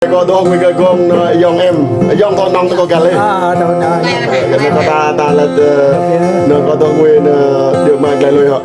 có tôi không có con dòng em dòng con nông có cả lên cái này có ta là nó có tôi nguyên được mang lại lui họ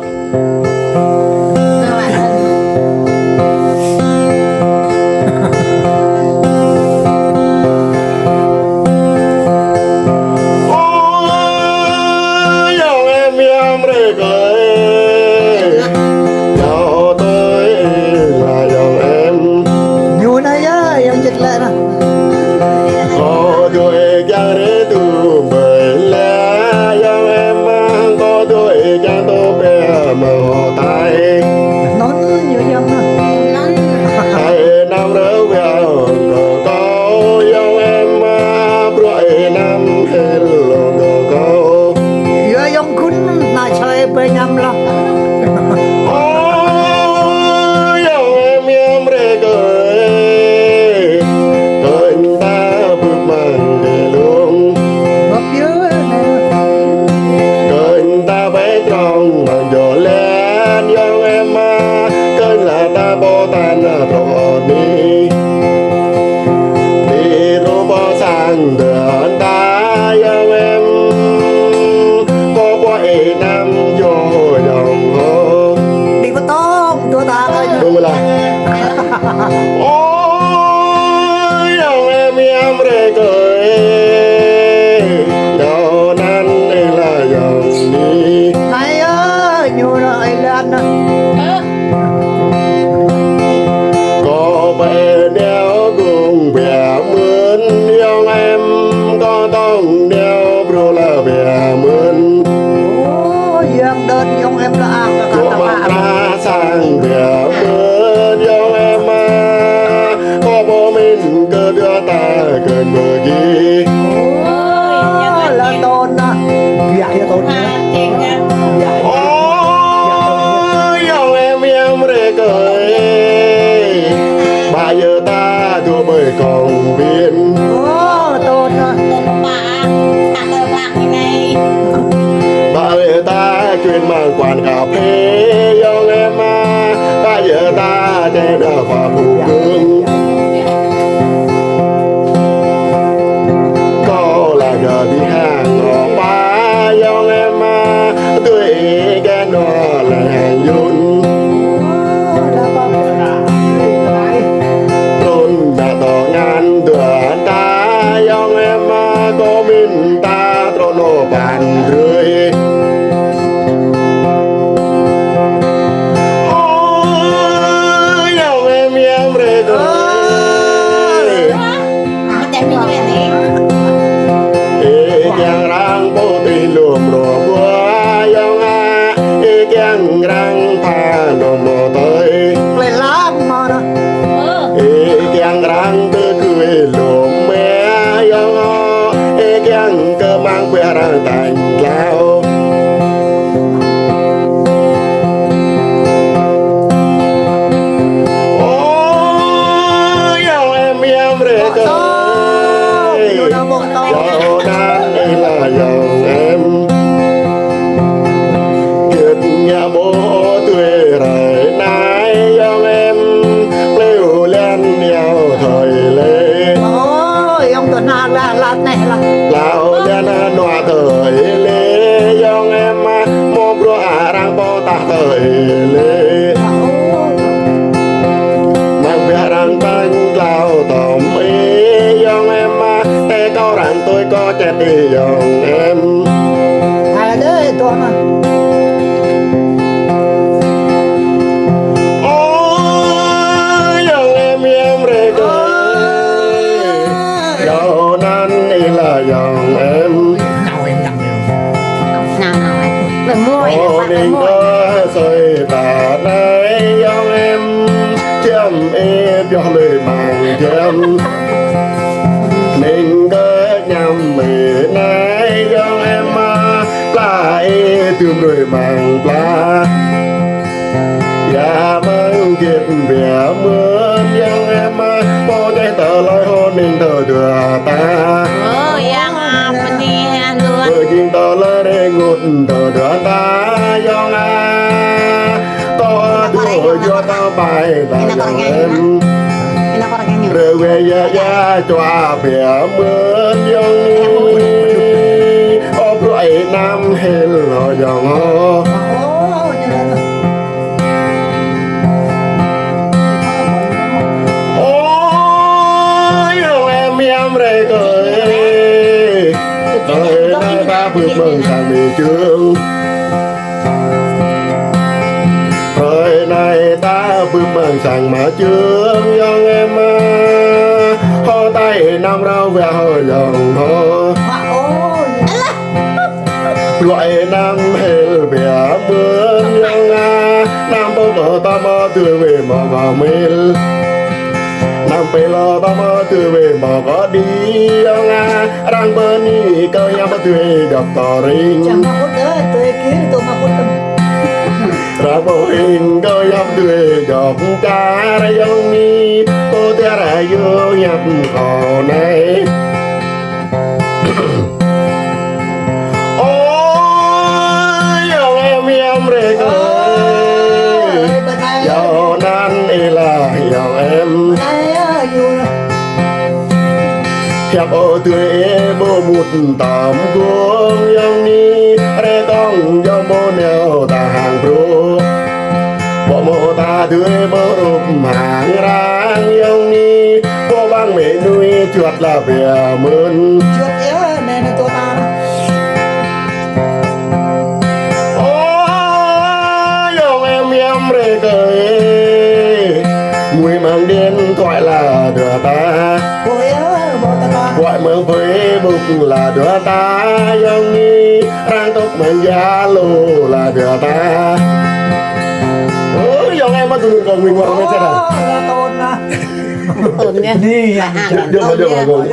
ya cho bẻ mướn dòng ô bụi nam hên lo dòng ôi em rê cười cười nơi ta bước mừng sang miền trường thời này ta bước mừng sang mà trường dòng em ho tay nam rau về hồi dòng ho gọi nam hề bẻ mướn dòng nam bố bố ta mơ tươi về mà vào mê nam bê lo ta mơ tươi về mà có đi dòng răng bơ ni cơ nhắm tươi gặp tỏ rinh ra bộ hình cơ nhắm tươi gặp cha ra dòng ni cô tê ra vô nhập khổ này rê ơi dạo nan là dạo em hiệp ô tươi bố một tạm cuồng dòng ni rê con dòng bố nèo ta hàng pro bộ mô ta tươi bố rụp hàng rang dòng ni bố băng mẹ nuôi chuột là bè mơn chuột yếu này là tôi ta rê cười mùi mang điện thoại là đứa ta gọi mừng với bục là đứa ta dòng ni rang tóc mang giá lô là đứa ta dòng em mà tụi còn mình qua mấy thế nào tôn nha Đi được rồi